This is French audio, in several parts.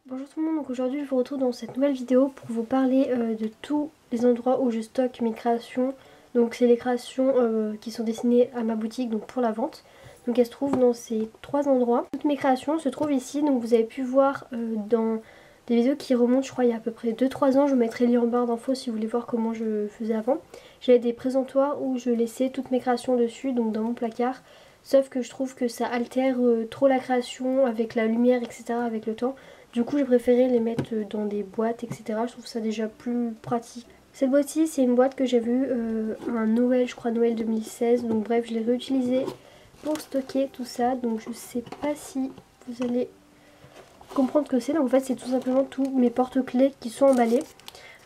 Bonjour tout le monde, donc aujourd'hui je vous retrouve dans cette nouvelle vidéo pour vous parler de tous les endroits où je stocke mes créations. Donc c'est les créations qui sont destinées à ma boutique, donc pour la vente. Donc elles se trouvent dans ces trois endroits. Toutes mes créations se trouvent ici, donc vous avez pu voir dans des vidéos qui remontent je crois il y a à peu près 2-3 ans. Je vous mettrai le lien en barre d'infos si vous voulez voir comment je faisais avant. J'avais des présentoirs où je laissais toutes mes créations dessus, donc dans mon placard. Sauf que je trouve que ça altère trop la création avec la lumière, etc. avec le temps. Du coup j'ai préféré les mettre dans des boîtes, etc. Je trouve ça déjà plus pratique. Cette boîte-ci c'est une boîte que j'ai vue un Noël, je crois Noël 2016. Donc bref, je l'ai réutilisée pour stocker tout ça. Donc je sais pas si vous allez comprendre ce que c'est. Donc en fait c'est tout simplement tous mes porte-clés qui sont emballés.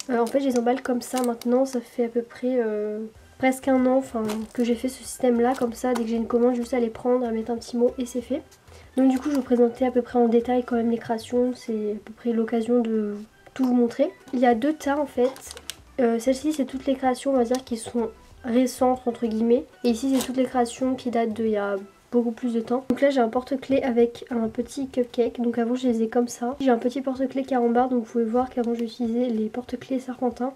En fait je les emballe comme ça maintenant. Ça fait à peu près presque un an que j'ai fait ce système là. Comme ça dès que j'ai une commande juste à les prendre, à mettre un petit mot et c'est fait. Donc du coup je vais vous présenter à peu près en détail quand même les créations, c'est à peu près l'occasion de tout vous montrer. Il y a deux tas en fait, celle-ci c'est toutes les créations on va dire qui sont récentes entre guillemets. Et ici c'est toutes les créations qui datent d'il y a beaucoup plus de temps. Donc là j'ai un porte-clés avec un petit cupcake, donc avant je les ai comme ça. J'ai un petit porte-clés carambar, donc vous pouvez voir qu'avant j'utilisais les porte-clés serpentins.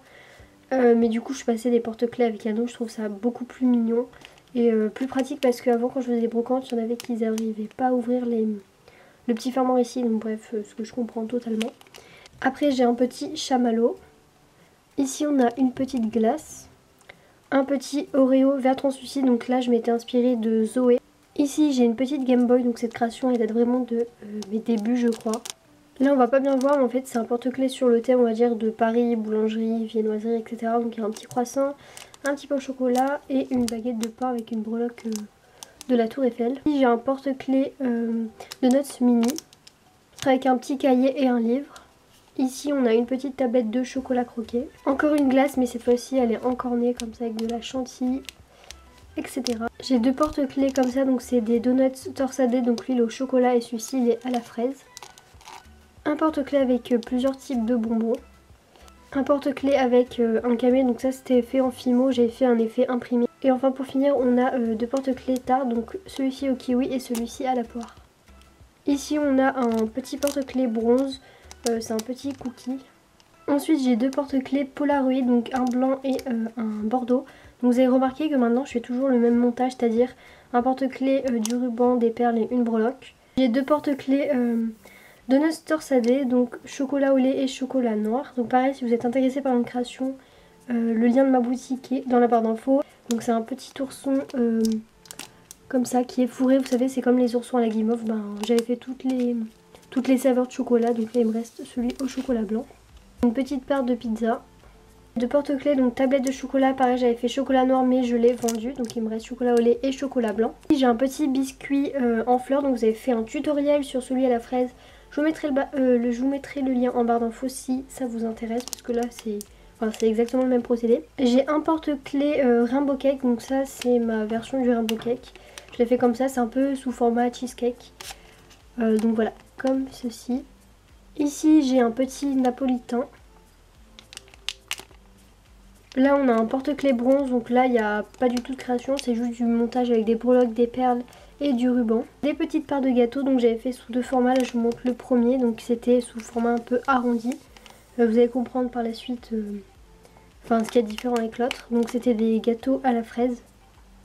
Mais du coup je suis passée des porte-clés avec anneaux, je trouve ça beaucoup plus mignon. Et plus pratique parce qu'avant quand je faisais des brocantes, il y en avait qui n'arrivaient pas à ouvrir le petit fermoir ici. Donc bref, ce que je comprends totalement. Après j'ai un petit chamallow. Ici on a une petite glace. Un petit Oreo vert translucide. Donc là je m'étais inspirée de Zoé. Ici j'ai une petite Game Boy. Donc cette création elle date vraiment de mes débuts je crois. Là on va pas bien voir mais en fait c'est un porte-clés sur le thème on va dire de Paris, boulangerie, viennoiserie, etc. Donc il y a un petit croissant, un petit peu au chocolat et une baguette de pain avec une breloque de la Tour Eiffel. Ici j'ai un porte-clés de Nuts Mini avec un petit cahier et un livre. Ici on a une petite tablette de chocolat croqué. Encore une glace mais cette fois-ci elle est encornée comme ça avec de la chantilly, etc. J'ai deux porte-clés comme ça, donc c'est des donuts torsadés, donc lui il est au chocolat et celui-ci il est à la fraise. Un porte-clés avec plusieurs types de bonbons. Un porte-clés avec un camé, donc ça c'était fait en Fimo, j'ai fait un effet imprimé. Et enfin pour finir on a deux porte-clés tard, donc celui-ci au kiwi et celui-ci à la poire. Ici on a un petit porte-clés bronze, c'est un petit cookie. Ensuite j'ai deux porte-clés Polaroid, donc un blanc et un bordeaux. Donc vous avez remarqué que maintenant je fais toujours le même montage, c'est-à-dire un porte-clés, du ruban, des perles et une breloque. J'ai deux porte-clés donuts torsadés, donc chocolat au lait et chocolat noir. Donc pareil, si vous êtes intéressé par une création, le lien de ma boutique est dans la barre d'infos. Donc c'est un petit ourson comme ça qui est fourré, vous savez c'est comme les oursons à la guimauve. J'avais fait toutes les saveurs de chocolat, donc là il me reste celui au chocolat blanc. Une petite part de pizza. De porte-clés, donc tablette de chocolat, pareil j'avais fait chocolat noir mais je l'ai vendu, donc il me reste chocolat au lait et chocolat blanc. Ici j'ai un petit biscuit en fleurs, donc vous avez fait un tutoriel sur celui à la fraise. Je vous mettrai le lien en barre d'infos si ça vous intéresse, parce que là c'est exactement le même procédé. J'ai un porte-clés Rainbow Cake, donc ça c'est ma version du Rainbow Cake. Je l'ai fait comme ça, c'est un peu sous format cheesecake. Donc voilà, comme ceci. Ici j'ai un petit napolitain. Là on a un porte-clés bronze, donc là il n'y a pas du tout de création, c'est juste du montage avec des breloques, des perles et du ruban. Des petites parts de gâteau, donc j'avais fait sous deux formats, là je vous montre le premier, donc c'était sous format un peu arrondi. Vous allez comprendre par la suite ce qu'il y a de différent avec l'autre. Donc c'était des gâteaux à la fraise.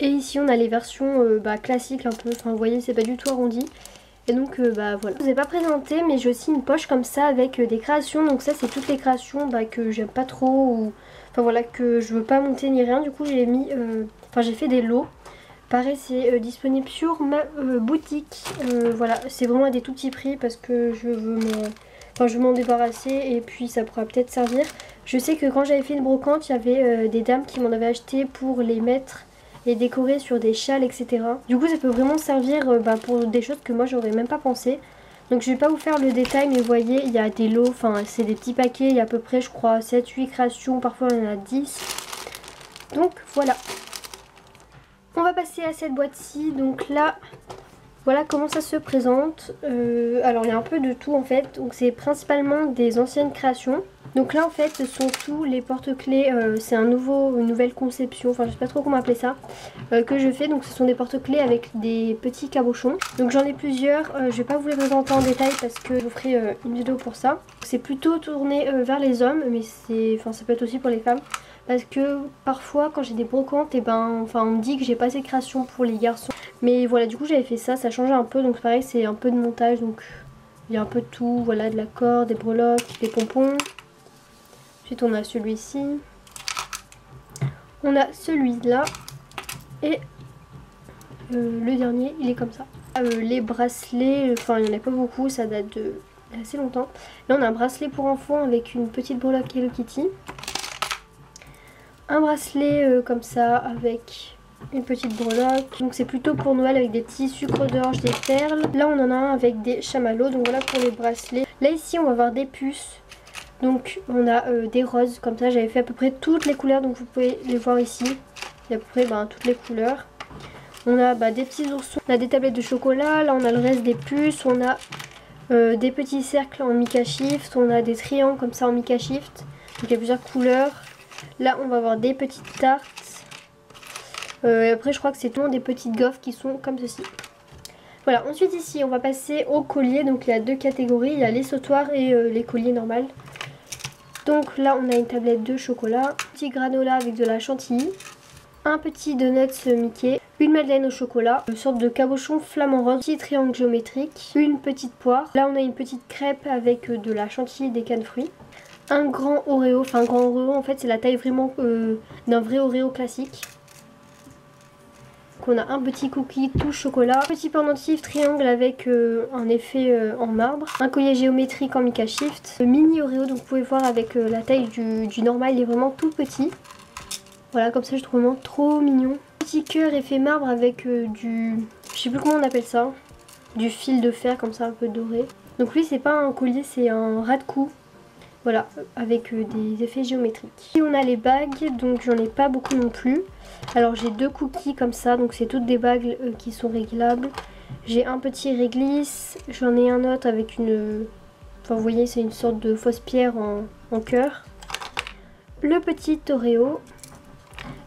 Et ici on a les versions classiques un peu, vous voyez c'est pas du tout arrondi. Et donc voilà. Je vous ai pas présenté mais j'ai aussi une poche comme ça avec des créations. Donc ça c'est toutes les créations que j'aime pas trop ou que je veux pas monter ni rien. Du coup j'ai mis, j'ai fait des lots. Pareil c'est disponible sur ma boutique. Voilà, c'est vraiment à des tout petits prix parce que je veux m'en débarrasser et puis ça pourra peut-être servir. Je sais que quand j'avais fait une brocante, il y avait des dames qui m'en avaient acheté pour les mettre et décorer sur des châles, etc. Du coup ça peut vraiment servir pour des choses que moi j'aurais même pas pensé. Donc je vais pas vous faire le détail mais vous voyez il y a des lots, c'est des petits paquets, il y a à peu près je crois 7-8 créations, parfois il y en a 10. Donc voilà. On va passer à cette boîte-ci, donc là voilà comment ça se présente. Alors il y a un peu de tout en fait, donc c'est principalement des anciennes créations. Donc là en fait ce sont tous les porte-clés, c'est une nouvelle conception, enfin je sais pas trop comment appeler ça, que je fais. Donc ce sont des porte-clés avec des petits cabochons. Donc j'en ai plusieurs, je vais pas vous les présenter en détail parce que je vous ferai une vidéo pour ça. C'est plutôt tourné vers les hommes, mais ça peut être aussi pour les femmes. Parce que parfois quand j'ai des brocantes, on me dit que j'ai pas assez de création pour les garçons. Mais voilà, du coup j'avais fait ça, ça changeait un peu, donc pareil c'est un peu de montage, donc il y a un peu de tout, voilà, de la corde, des breloques, des pompons. Ensuite on a celui-ci, on a celui-là et le dernier il est comme ça. Les bracelets, enfin il n'y en a pas beaucoup, ça date de assez longtemps. Là on a un bracelet pour enfants avec une petite breloque Hello Kitty. Un bracelet comme ça avec une petite breloque. Donc c'est plutôt pour Noël avec des petits sucres d'orge, des perles. Là on en a un avec des chamallows, donc voilà pour les bracelets. Là ici on va avoir des puces. Donc on a des roses comme ça, j'avais fait à peu près toutes les couleurs, donc vous pouvez les voir ici. Il y a à peu près toutes les couleurs. On a des petits oursons, on a des tablettes de chocolat, là on a le reste des puces, on a des petits cercles en Mica Shift, on a des triangles comme ça en Mica Shift. Donc il y a plusieurs couleurs. Là on va avoir des petites tartes. Après je crois que c'est tout des petites gaufres qui sont comme ceci. Voilà, ensuite ici on va passer aux colliers. Donc il y a deux catégories, il y a les sautoirs et les colliers normaux. Donc là on a une tablette de chocolat, un petit granola avec de la chantilly, un petit donuts Mickey, une madeleine au chocolat, une sorte de cabochon flamant rose, un petit triangle géométrique, une petite poire. Là on a une petite crêpe avec de la chantilly et des cannes fruits. Un grand Oreo, enfin un grand Oreo en fait c'est la taille vraiment d'un vrai Oreo classique. Donc on a un petit cookie tout chocolat, petit pendentif triangle avec un effet en marbre, un collier géométrique en Mica Shift, mini Oreo, donc vous pouvez voir avec la taille du normal, il est vraiment tout petit. Voilà, comme ça je trouve vraiment trop mignon. Petit cœur effet marbre avec je sais plus comment on appelle ça, du fil de fer comme ça un peu doré. Donc lui c'est pas un collier, c'est un ras de cou. Voilà, avec des effets géométriques. Et on a les bagues, donc j'en ai pas beaucoup non plus. Alors j'ai deux cookies comme ça, donc c'est toutes des bagues qui sont réglables. J'ai un petit réglisse, j'en ai un autre avec une... Enfin vous voyez c'est une sorte de fausse pierre en cœur. Le petit Oreo.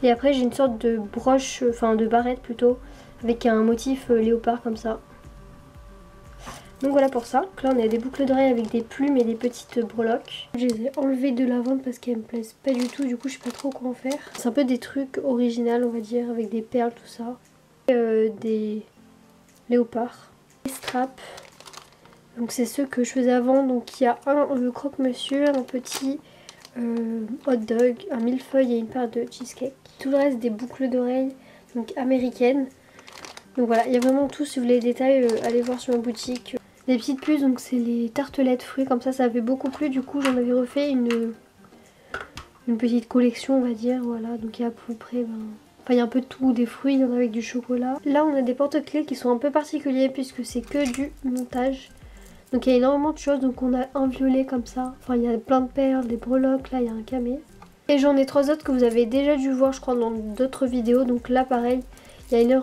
Et après j'ai une sorte de broche, enfin de barrette plutôt, avec un motif léopard comme ça. Donc voilà pour ça. Donc là on a des boucles d'oreilles avec des plumes et des petites breloques. Je les ai enlevées de la vente parce qu'elles me plaisent pas du tout, du coup je sais pas trop quoi en faire. C'est un peu des trucs originaux on va dire, avec des perles tout ça. Des léopards. Des straps. Donc c'est ceux que je faisais avant. Donc il y a un croque-monsieur, un petit hot dog, un millefeuille et une part de cheesecake. Tout le reste des boucles d'oreilles donc américaines. Donc voilà, il y a vraiment tout. Si vous voulez les détails, allez voir sur ma boutique. Les petites puces, donc c'est les tartelettes fruits, comme ça avait beaucoup plu, du coup j'en avais refait une petite collection on va dire, voilà, donc il y a à peu près, enfin il y a un peu de tout, des fruits, il y en a avec du chocolat. Là on a des porte-clés qui sont un peu particuliers puisque c'est que du montage, donc il y a énormément de choses, donc on a un violet comme ça, enfin il y a plein de perles, des breloques, là il y a un camé. Et j'en ai trois autres que vous avez déjà dû voir je crois dans d'autres vidéos, donc là pareil, il y a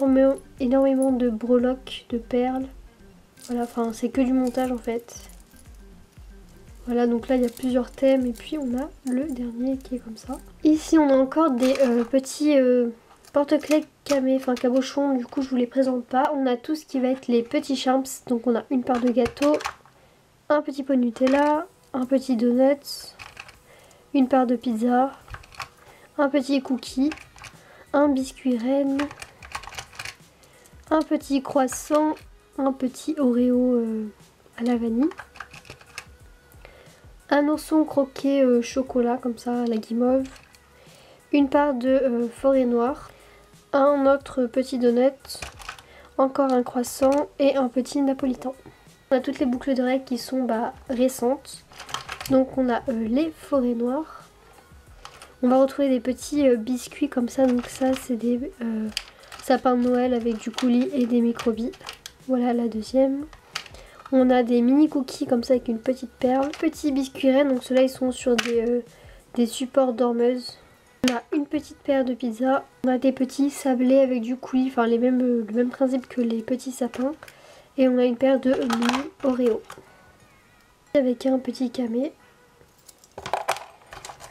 énormément de breloques, de perles. Voilà, enfin c'est que du montage en fait. Voilà, donc là il y a plusieurs thèmes et puis on a le dernier qui est comme ça. Ici on a encore des petits porte-clés camés, enfin cabochons, du coup je vous les présente pas. On a tout ce qui va être les petits charms, donc on a une part de gâteau, un petit pot de Nutella, un petit donut, une part de pizza, un petit cookie, un biscuit reine, un petit croissant, un petit Oreo à la vanille, un ourson croqué chocolat comme ça à la guimauve, une part de forêt noire, un autre petit donut, encore un croissant et un petit napolitain. On a toutes les boucles d'oreilles qui sont récentes, donc on a les forêts noires. On va retrouver des petits biscuits comme ça, donc ça c'est des sapins de Noël avec du coulis et des microbis. Voilà la deuxième. On a des mini cookies comme ça avec une petite perle. Petits biscuits reines, donc ceux-là ils sont sur des supports dormeuses. On a une petite paire de pizza. On a des petits sablés avec du coulis, enfin le même principe que les petits sapins. Et on a une paire de mini Oreo. Avec un petit camé.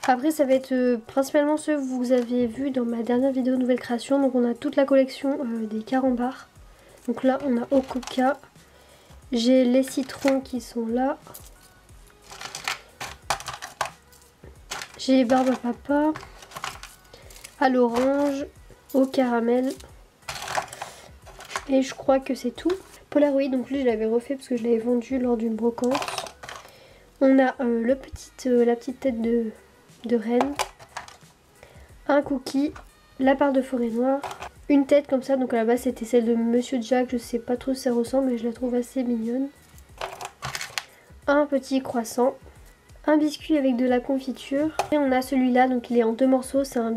Après ça va être principalement ceux que vous avez vus dans ma dernière vidéo nouvelle création. Donc on a toute la collection des carambars. Donc là on a au coca. J'ai les citrons qui sont là. J'ai les barbes à papa. À l'orange. Au caramel. Et je crois que c'est tout. Polaroid, donc lui je l'avais refait parce que je l'avais vendu lors d'une brocante. On a la petite tête de reine. Un cookie. La part de forêt noire. Une tête comme ça, donc à la base c'était celle de Monsieur Jack, je sais pas trop si ça ressemble mais je la trouve assez mignonne. Un petit croissant. Un biscuit avec de la confiture. Et on a celui-là, donc il est en 2 morceaux, c'est un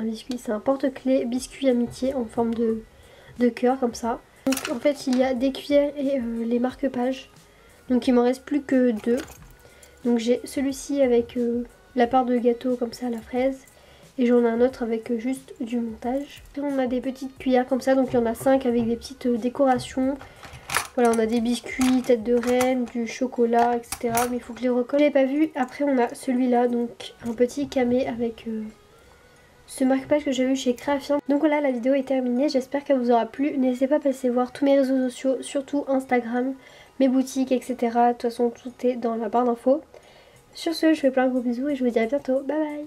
biscuit, c'est un porte-clés biscuit amitié en forme de cœur comme ça. Donc en fait il y a des cuillères et les marque-pages. Donc il m'en reste plus que 2. Donc j'ai celui-ci avec la part de gâteau comme ça à la fraise. Et j'en ai un autre avec juste du montage. Et on a des petites cuillères comme ça, donc il y en a 5 avec des petites décorations. Voilà, on a des biscuits, tête de reine, du chocolat, etc. Mais il faut que je les recolle. Je l'ai pas vu. Après on a celui-là, donc un petit camé avec ce marque-page que j'ai eu chez Créafien. Donc voilà, la vidéo est terminée. J'espère qu'elle vous aura plu. N'hésitez pas à passer voir tous mes réseaux sociaux, surtout Instagram, mes boutiques, etc. De toute façon, tout est dans la barre d'infos. Sur ce, je vous fais plein de gros bisous et je vous dis à bientôt. Bye bye!